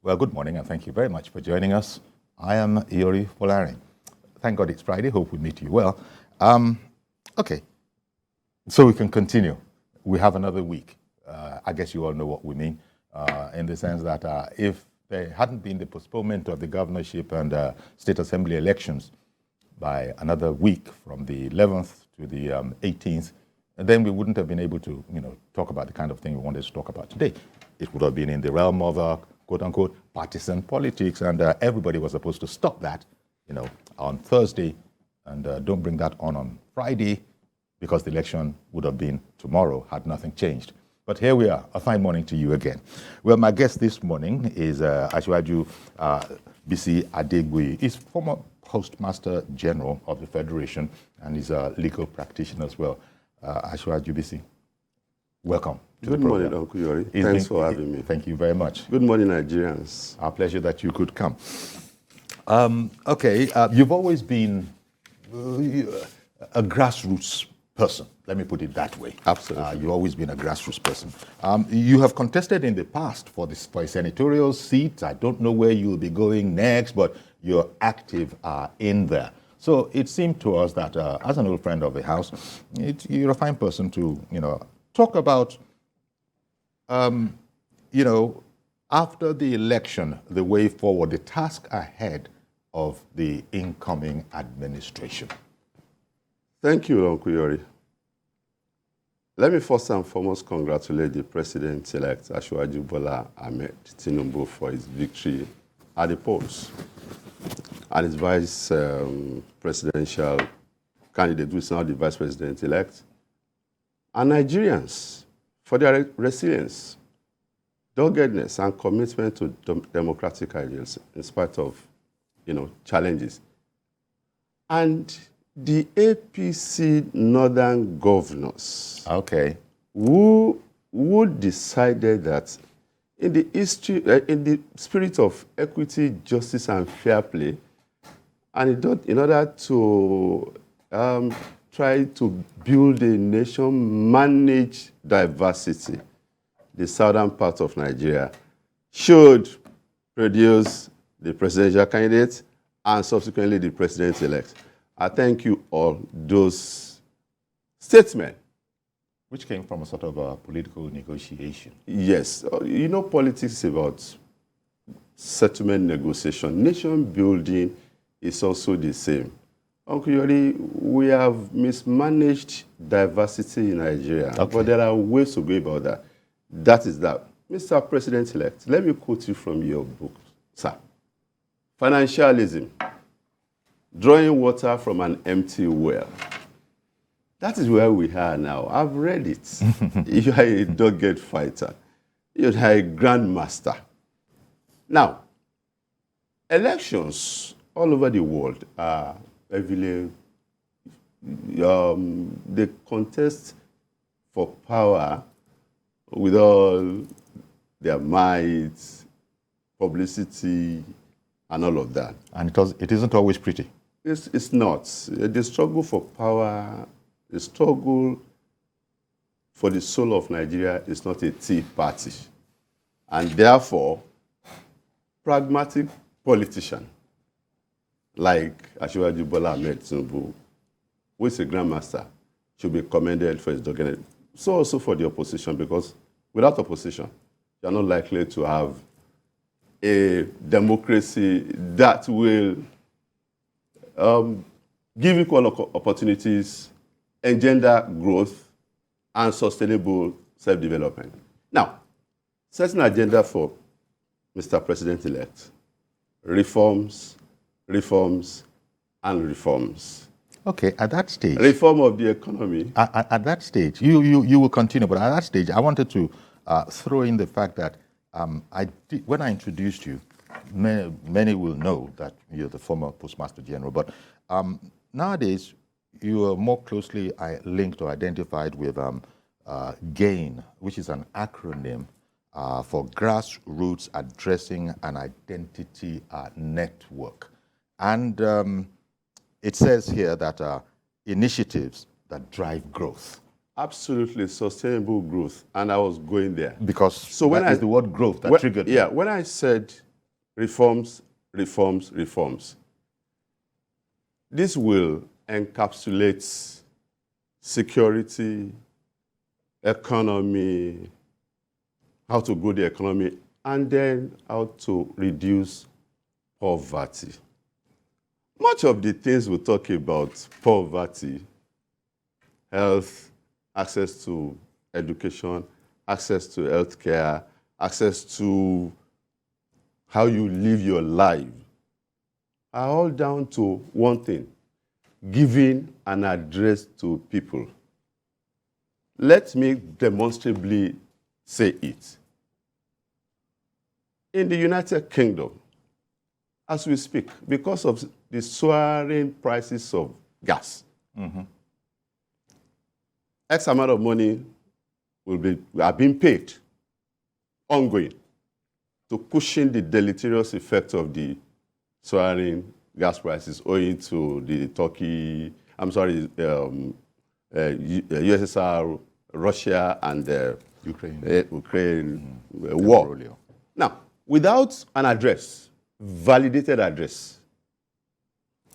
Well, good morning, and thank you very much for joining us. I am Yori Folari. Thank God it's Friday. Hope we meet you well. Okay, so we can continue. We have another week. I guess you all know what we mean, in the sense that if there hadn't been the postponement of the governorship and state assembly elections by another week from the 11th to the 18th, then we wouldn't have been able to, talk about the kind of thing we wanted to talk about today. It would have been in the realm of quote-unquote partisan politics, and everybody was supposed to stop that, on Thursday, and don't bring that on Friday, because the election would have been tomorrow had nothing changed. But here we are, a fine morning to you again. Well, my guest this morning is Asiwaju Bisi Adebuyi. He's former Postmaster-General of the Federation, and he's a legal practitioner as well. Asiwaju Bisi, welcome. Good morning, Uncle Yori. Thanks for having me. Thank you very much. Good morning, Nigerians. Our pleasure that you could come. You've always been a grassroots person. Let me put it that way. Absolutely. You've always been a grassroots person. You have contested in the past for a senatorial seat. I don't know where you'll be going next, but you're active in there. So it seemed to us that as an old friend of the house, you're a fine person to, talk about, after the election, the way forward, the task ahead of the incoming administration. Thank you, Uncle Yori. Let me first and foremost congratulate the President-elect Asiwaju Bola Ahmed Tinubu for his victory at the polls, and his vice presidential candidate, who is now the vice president-elect, and Nigerians for their resilience, doggedness, and commitment to democratic ideals in spite of, challenges. And the APC northern governors, who decided that in the spirit of equity, justice, and fair play, and in order to try to build a nation, manage diversity, the southern part of Nigeria should produce the presidential candidate and subsequently the president-elect. I thank you all, those statesmen. Which came from a sort of a political negotiation. Yes. Politics is about settlement negotiation. Nation building is also the same. Uncle Yori, we have mismanaged diversity in Nigeria, but there are ways to go about that. That is that. Mr. President-elect, let me quote you from your book, sir. Financialism, drawing water from an empty well. That is where we are now. I've read it. You are a dogged fighter. You are a grandmaster. Now, elections all over the world are heavily, they contest for power with all their might, publicity, and all of that. And it isn't always pretty. It's not. The struggle for power, the struggle for the soul of Nigeria is not a tea party. And therefore, pragmatic politician like Asiwaju Bola Ahmed Tinubu, who is a grandmaster, should be commended for his doggedness. So also for the opposition, because without opposition, you are not likely to have a democracy that will give equal opportunities, engender growth, and sustainable self-development. Now, setting an agenda for Mr. President-elect: reforms, reforms, and reforms. Okay, at that stage... Reform of the economy. At that stage, you will continue, but at that stage, I wanted to throw in the fact that when I introduced you, many will know that you're the former Postmaster-General, but nowadays, you are more closely linked or identified with GAIN, which is an acronym for Grassroots Addressing an Identity Network. And it says here that initiatives that drive growth. Absolutely, sustainable growth. And I was going there. Because so when is the word growth that triggered me. Yeah, when I said reforms, reforms, reforms. This will encapsulate security, economy, how to grow the economy, and then how to reduce poverty. Much of the things we talk about, poverty, health, access to education, access to healthcare, access to how you live your life, are all down to one thing: giving an address to people. Let me demonstrably say it. In the United Kingdom, as we speak, because of the soaring prices of gas, X amount of money are being paid ongoing to cushion the deleterious effect of the soaring gas prices owing to the USSR, Russia, and Ukraine war. Now, without an address, validated address,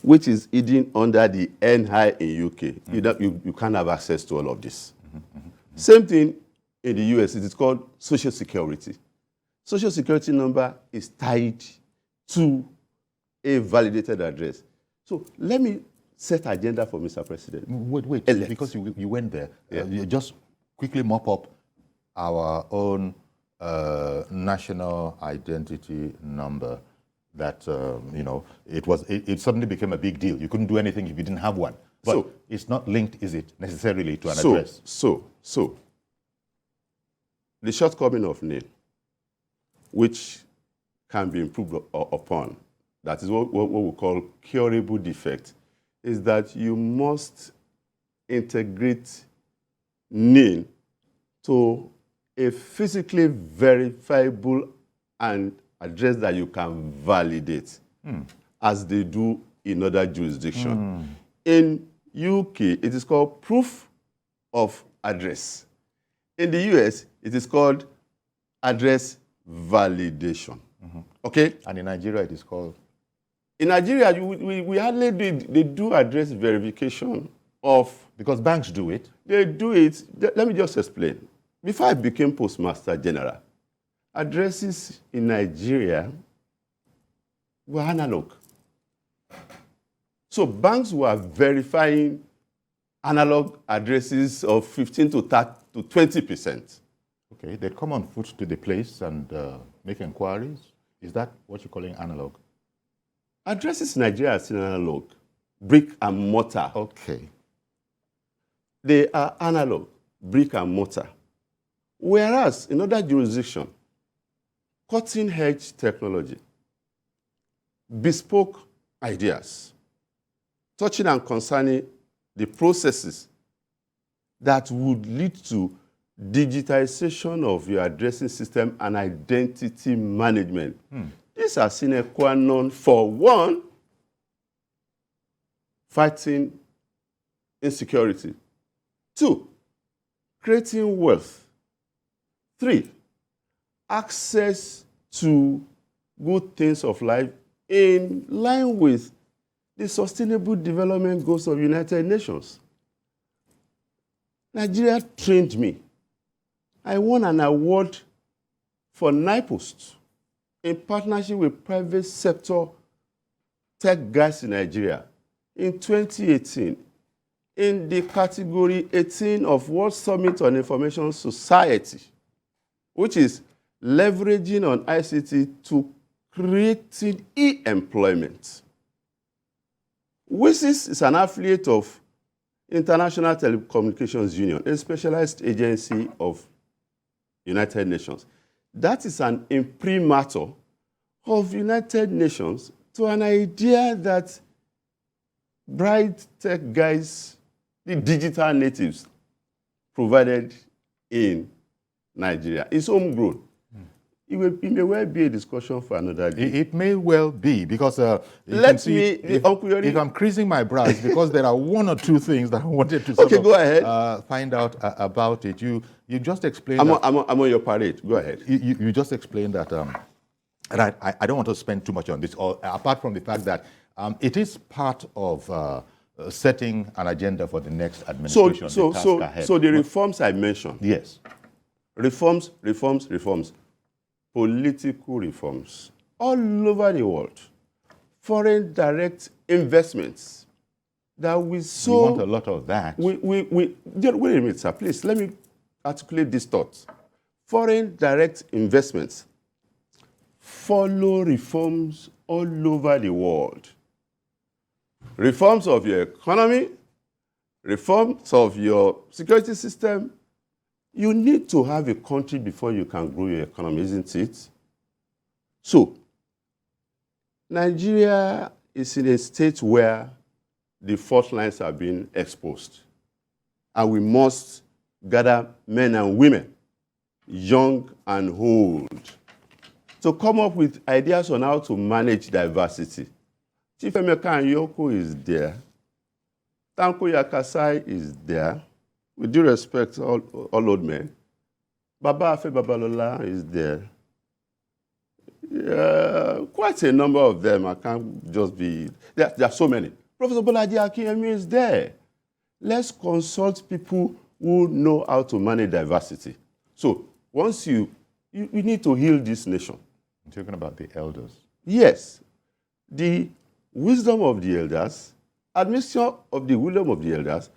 which is hidden under the NI in UK, you can't have access to all of this. Same thing in the US, it is called Social Security. Social Security number is tied to a validated address. So let me set agenda for Mr. President. Wait, because you went there. Yeah. You just quickly mop up our own national identity number that, it suddenly became a big deal. You couldn't do anything if you didn't have one. But it's not linked, is it, necessarily to an address? So, the shortcoming of NIN, which can be improved upon, that is what we call curable defect, is that you must integrate NIN to a physically verifiable and address that you can validate, as they do in other jurisdictions. In UK, it is called proof of address. In the US, it is called address validation. Okay? And in Nigeria, it is called? In Nigeria, we hardly do address verification of... Because banks do it. They do it. Let me just explain. Before I became Postmaster-General, addresses in Nigeria were analog. So banks were verifying analog addresses of 15 to 20%. Okay, they come on foot to the place and make inquiries. Is that what you're calling analog? Addresses in Nigeria are still analog, brick and mortar. Okay. They are analog, brick and mortar. Whereas in other jurisdictions, cutting-edge technology, bespoke ideas, touching and concerning the processes that would lead to digitization of your addressing system and identity management. These are sine qua non for one, fighting insecurity. Two, creating wealth. Three, access to good things of life in line with the Sustainable Development Goals of United Nations. Nigeria trained me. I won an award for NIPOST in partnership with private sector tech guys in Nigeria in 2018 in the category 18 of World Summit on Information Society, which is leveraging on ICT to creating e-employment. WISIS is an affiliate of International Telecommunications Union, a specialized agency of United Nations. That is an imprimatur of United Nations to an idea that bright tech guys, the digital natives, provided in Nigeria. It's homegrown. It may well be a discussion for another day. It may well be, because if I'm creasing my brows, because there are one or two things that I wanted to go ahead. Find out about it. You just explained. I'm on your parade. Go ahead. You just explained that and I don't want to spend too much on this, apart from the fact that it is part of setting an agenda for the next administration. So the reforms I mentioned. Yes. Reforms, political reforms all over the world, foreign direct investments that we saw. We want a lot of that. Wait a minute, sir, please, let me articulate this thought. Foreign direct investments follow reforms all over the world. Reforms of your economy, reforms of your security system. You need to have a country before you can grow your economy, isn't it? So, Nigeria is in a state where the fault lines are being exposed. And we must gather men and women, young and old, to come up with ideas on how to manage diversity. Chief Emeka Nyoko is there. Tanko Yakasai is there. With due respect, all old men. Baba Afe Babalola is there. Quite a number of them. I can't just be... There are so many. Professor Bolaji Akinyemi is there. Let's consult people who know how to manage diversity. So once you need to heal this nation. I'm talking about the elders. Yes. The wisdom of the elders, admission of the wisdom of the elders,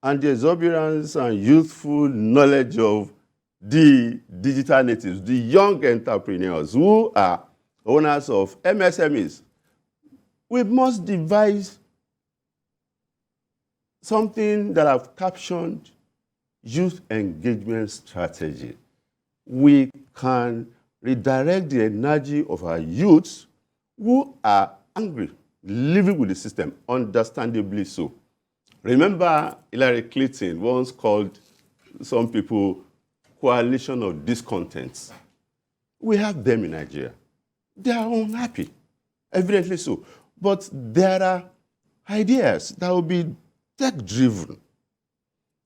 and the exuberance and youthful knowledge of the digital natives, the young entrepreneurs who are owners of MSMEs. We must devise something that have captioned youth engagement strategy. We can redirect the energy of our youths who are angry, living with the system, understandably so. Remember, Hillary Clinton once called some people coalition of discontents. We have them in Nigeria. They are unhappy, evidently so. But there are ideas that will be tech-driven,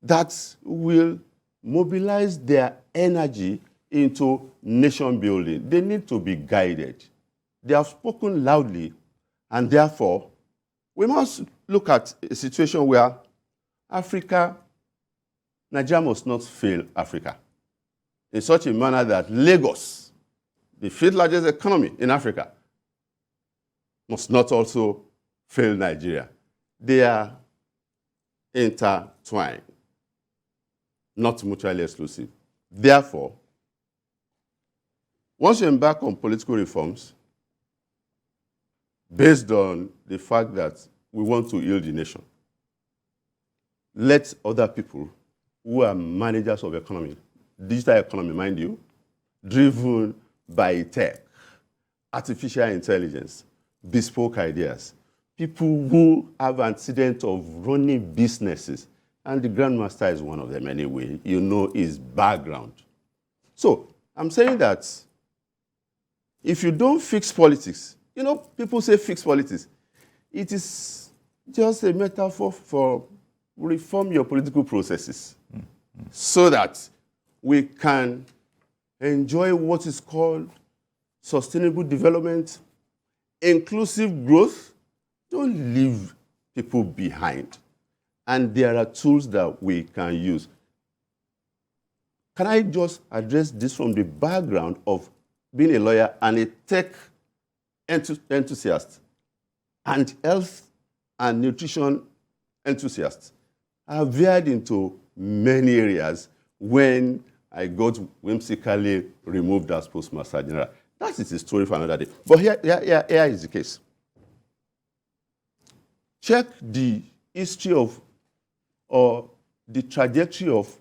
that will mobilize their energy into nation building. They need to be guided. They have spoken loudly, and therefore, we must look at a situation where Nigeria must not fail Africa in such a manner that Lagos, the fifth largest economy in Africa, must not also fail Nigeria. They are intertwined, not mutually exclusive. Therefore, once you embark on political reforms, based on the fact that we want to heal the nation, let other people who are managers of economy, digital economy, mind you, driven by tech, artificial intelligence, bespoke ideas, people who have antecedent of running businesses, and the Grandmaster is one of them anyway, you know his background. So, I'm saying that if you don't fix politics, you know, people say fix politics. It is just a metaphor for reform your political processes so that we can enjoy what is called sustainable development, inclusive growth. Don't leave people behind. And there are tools that we can use. Can I just address this from the background of being a lawyer and a tech enthusiast and health and nutrition enthusiast? I've veered into many areas when I got whimsically removed as Postmaster-General. That is a story for another day. But here is the case. Check the history of, or the trajectory of,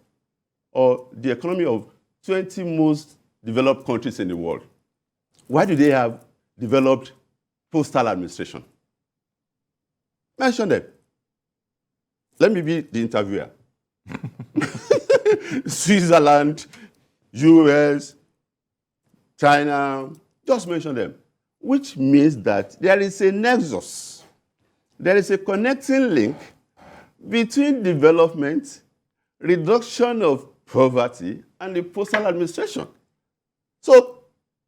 or the economy of 20 most developed countries in the world. Why do they have developed postal administration? Mention them. Let me be the interviewer. Switzerland, US, China, just mention them. Which means that there is a nexus. There is a connecting link between development, reduction of poverty, and the postal administration. So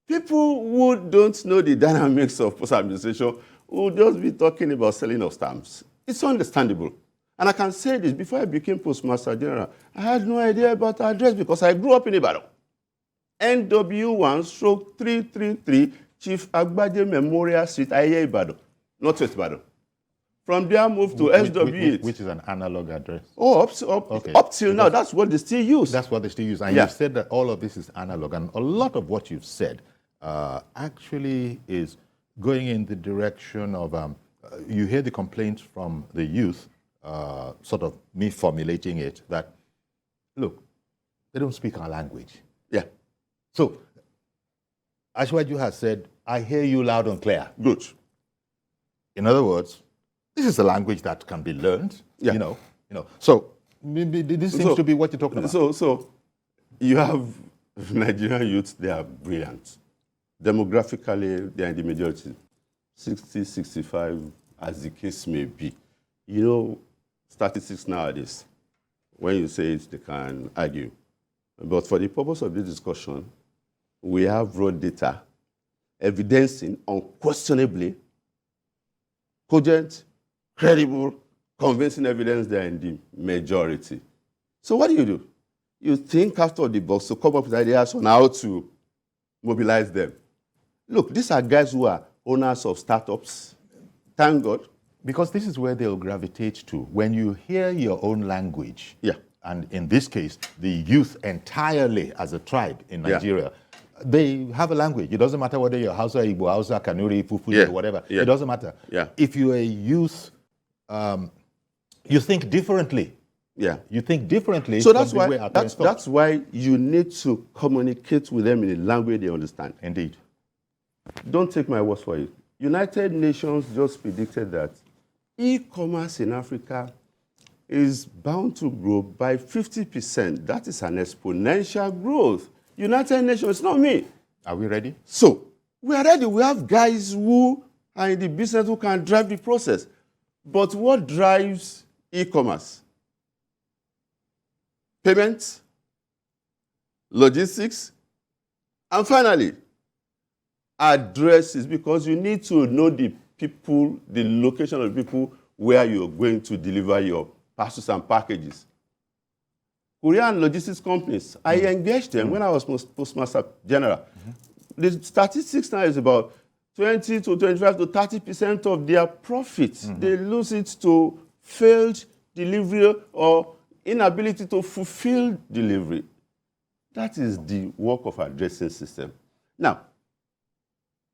people who who don't know the dynamics of postal administration will just be talking about selling of stamps. It's understandable. And I can say this, before I became Postmaster-General, I had no idea about our address because I grew up in Ibadan. NW1/333 Chief Agbaje Memorial Street, Aye Ibadan, Northwest Ibadan. From there, moved to SW8. Which is an analog address. Oh, up till now, that's what they still use. That's what they still use. And you said that all of this is analog. And a lot of what you've said actually is going in the direction of, you hear the complaints from the youth, sort of me formulating it, that, look, they don't speak our language. Yeah. So, Asiwaju has said, I hear you loud and clear. Good. In other words, this is a language that can be learned, Yeah. you know. So maybe this seems to be what you're talking about. So you have Nigerian youths, they are brilliant. Demographically, they are in the majority, 60, 65, as the case may be. You know, statistics nowadays, when you say it, they can argue. But for the purpose of this discussion, we have raw data evidencing unquestionably cogent, credible, convincing evidence they are in the majority. So what do? You think after the box to come up with ideas on how to mobilize them. Look, these are guys who are owners of startups. Thank God. Because this is where they'll gravitate to. When you hear your own language, and in this case, the youth entirely as a tribe in Nigeria, they have a language. It doesn't matter whether you're Hausa, Igbo, Hausa, Kanuri, Fufu, whatever. It doesn't matter. If you're a youth, you think differently. You think differently. So that's why you need to communicate with them in a language they understand. Indeed. Don't take my words for it. United Nations just predicted that e-commerce in Africa is bound to grow by 50%. That is an exponential growth. United Nations, it's not me. Are we ready? So, we are ready. We have guys who are in the business who can drive the process. But what drives e-commerce? Payments, logistics, and finally, addresses, because you need to know the people, the location of the people where you're going to deliver your parcels and packages. Korean logistics companies, I engaged them when I was Postmaster-General. The statistics now is about 20 to 25 to 30% of their profits. They lose it to failed delivery or inability to fulfill delivery. That is the work of our addressing system. Now,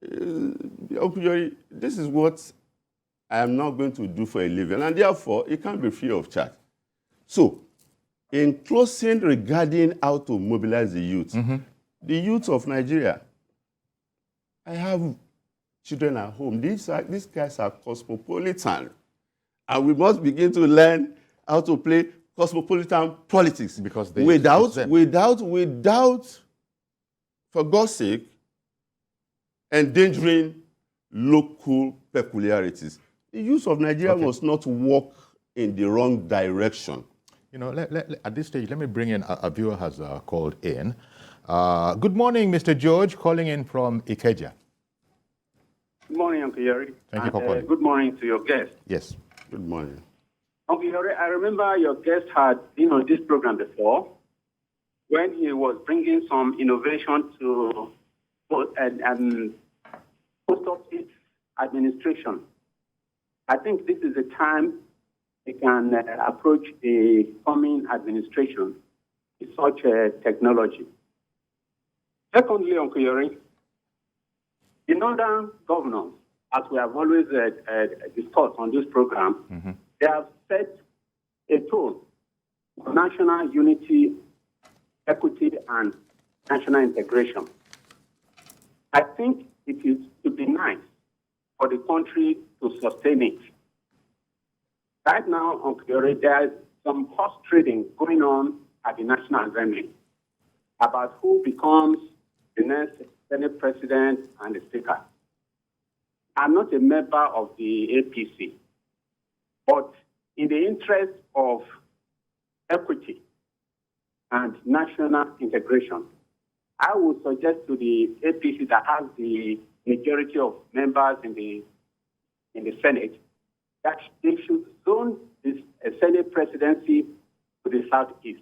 this is what I am not going to do for a living, and therefore, it can't be free of charge. So, in closing regarding how to mobilize the youth, the youth of Nigeria, I have children at home. These guys are cosmopolitan, and we must begin to learn how to play cosmopolitan politics. Because they without, for God's sake, endangering local peculiarities. The youth of Nigeria must not walk in the wrong direction. You know, at this stage, let me bring in a viewer has called in. Good morning, Mr. George, calling in from Ikeja. Good morning, Uncle Yori. Thank you for calling. Good morning to your guest. Yes. Good morning. Uncle Yori, I remember your guest had been on this program before when he was bringing some innovation to post office administration. I think this is the time we can approach the coming administration with such technology. Secondly, Uncle Yori, the northern governors, as we have always discussed on this program, they have set a tone for national unity, equity, and national integration. I think it would be nice for the country to sustain it. Right now, Uncle Yori, there is some horse trading going on at the National Assembly about who becomes the next Senate President and the Speaker. I'm not a member of the APC, but in the interest of equity and national integration, I would suggest to the APC that has the majority of members in the Senate that they should zone this Senate presidency to the southeast.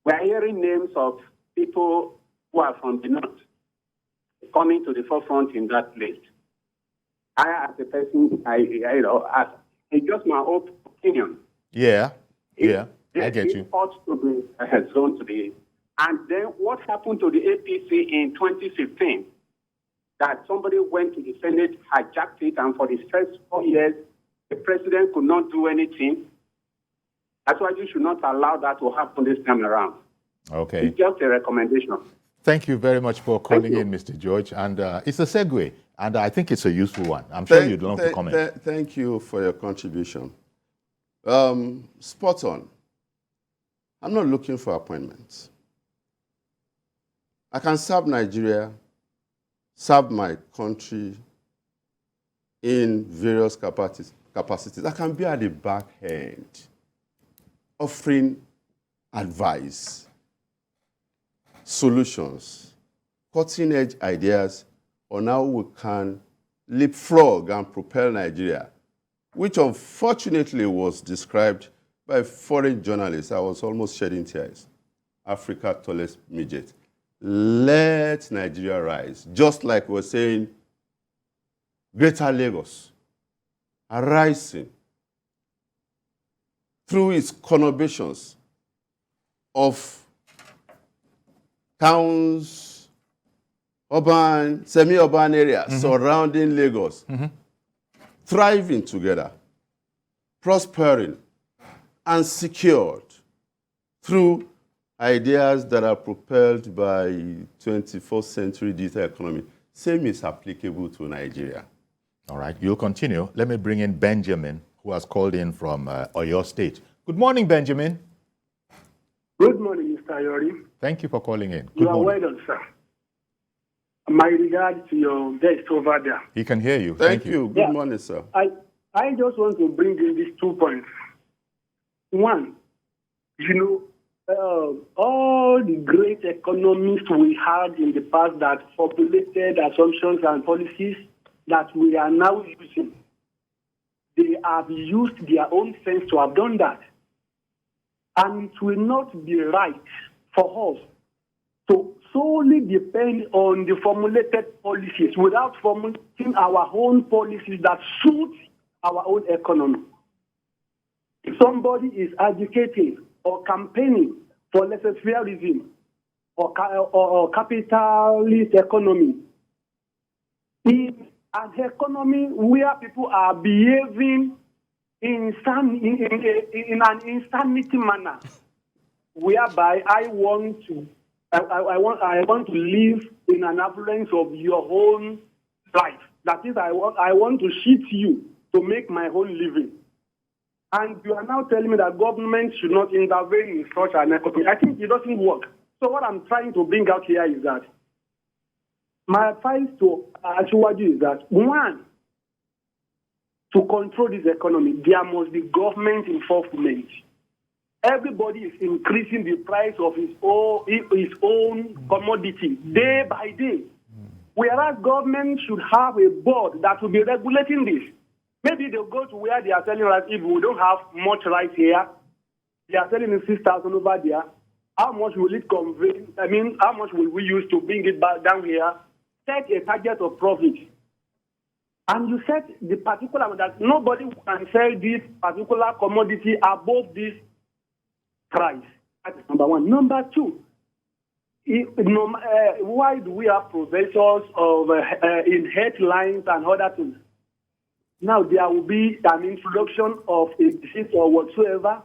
We are hearing names of people who are from the north coming to the forefront in that list. I, as a person, it's just my own opinion. Yeah, I get you. It ought to be zoned to the. And then what happened to the APC in 2015? That somebody went to the Senate, hijacked it, and for the first 4 years, the president could not do anything. That's why you should not allow that to happen this time around. Okay. It's just a recommendation. Thank you very much for calling in, Mr. George. And it's a segue, and I think it's a useful one. I'm sure you'd love to comment. Thank you for your contribution. Spot on. I'm not looking for appointments. I can serve Nigeria, serve my country in various capacities. I can be at the back end, offering advice, solutions, cutting-edge ideas on how we can leapfrog and propel Nigeria, which unfortunately was described by a foreign journalist. I was almost shedding tears. Africa's tallest midget. Let Nigeria rise. Just like we're saying, Greater Lagos arising through its conurbations of towns, urban, semi-urban areas surrounding Lagos, thriving together, prospering, and secured through ideas that are propelled by 21st century digital economy. Same is applicable to Nigeria. All right, you'll continue. Let me bring in Benjamin, who has called in from Oyo State. Good morning, Benjamin. Good morning, Mr. Ayori. Thank you for calling in. Good You are morning. well done, sir. My regard to your guest over there. He can hear you. Thank you. Good morning, sir. I just want to bring in these 2 points. One, all the great economists we had in the past that formulated assumptions and policies that we are now using, they have used their own sense to have done that. And it will not be right for us to solely depend on the formulated policies without formulating our own policies that suit our own economy. If somebody is advocating or campaigning for laissez-faireism or capitalist economy, in an economy where people are behaving in an insanity manner, whereby I want to live in an affluence of your own life. That is, I want to cheat you to make my own living. And you are now telling me that government should not intervene in such an economy. I think it doesn't work. So what I'm trying to bring out here is that my advice to Asiwaju is that, one, to control this economy, there must be government involvement. Everybody is increasing the price of his own commodity day by day. Whereas government should have a board that will be regulating this. Maybe they'll go to where they are telling us if we don't have much rice here, they are selling 6,000 over there. How much will it convey? I mean, how much will we use to bring it back down here? Set a target of profit. And you set the particular that nobody can sell this particular commodity above this price. That's number one. Number two, why do we have professors of in headlines and other things? Now there will be an introduction of a disease or whatsoever,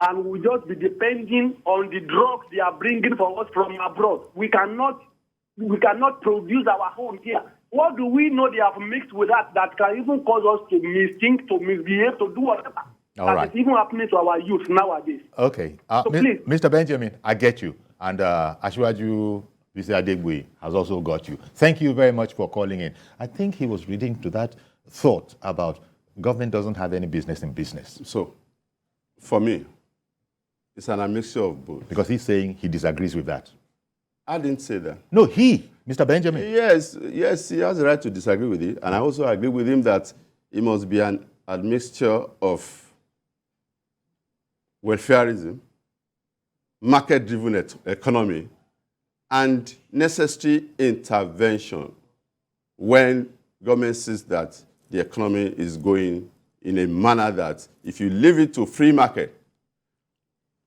and we'll just be depending on the drugs they are bringing for us from abroad. We cannot produce our own here. What do we know they have mixed with that can even cause us to misthink, to misbehave, to do whatever? All right. That is even happening to our youth nowadays. Okay. So please. Mr. Benjamin, I get you. And Asiwaju Bisi Adebuyi has also got you. Thank you very much for calling in. I think he was reading to that thought about government doesn't have any business in business. So, for me, it's an admixture of both. Because he's saying he disagrees with that. I didn't say that. No, he, Mr. Benjamin. Yes, he has the right to disagree with it. And I also agree with him that it must be an admixture of welfareism, market-driven economy, and necessary intervention when government sees that the economy is going in a manner that if you leave it to free market.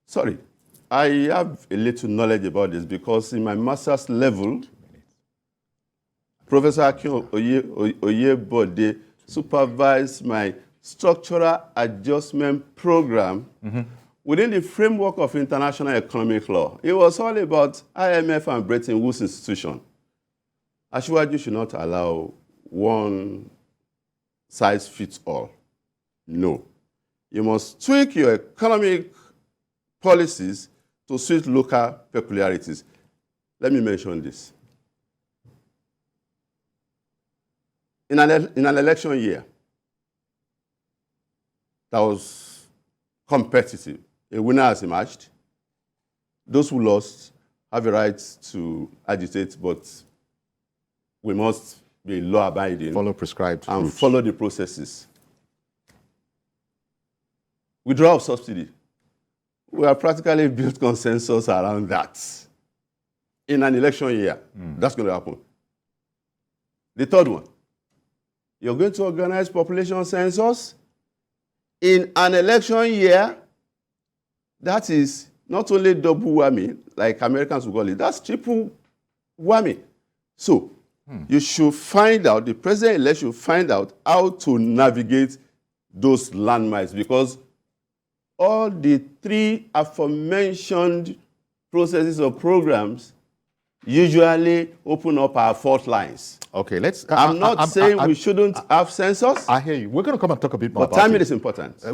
Sorry, I have a little knowledge about this because in my master's level, Professor Akin Oyebode supervised my structural adjustment program within the framework of international economic law. It was all about IMF and Bretton Woods institution. Asiwaju should not allow one size fits all. No. You must tweak your economic policies to suit local peculiarities. Let me mention this. In an election year that was competitive, a winner has emerged. Those who lost have a right to agitate, but we must be law-abiding. Follow prescribed and routes. follow the processes. Withdrawal of subsidy. We have practically built consensus around that. In an election year, that's going to happen. The third one, you're going to organize population census in an election year. That is not only double whammy, like Americans would call it, that's triple whammy. So you should find out, the president-elect should find out how to navigate those landmines, because all the three aforementioned processes or programs usually open up our fault lines. Okay, let's... I'm not saying we shouldn't have census, I hear you. We're going to come and talk a bit more but about timing it. is important.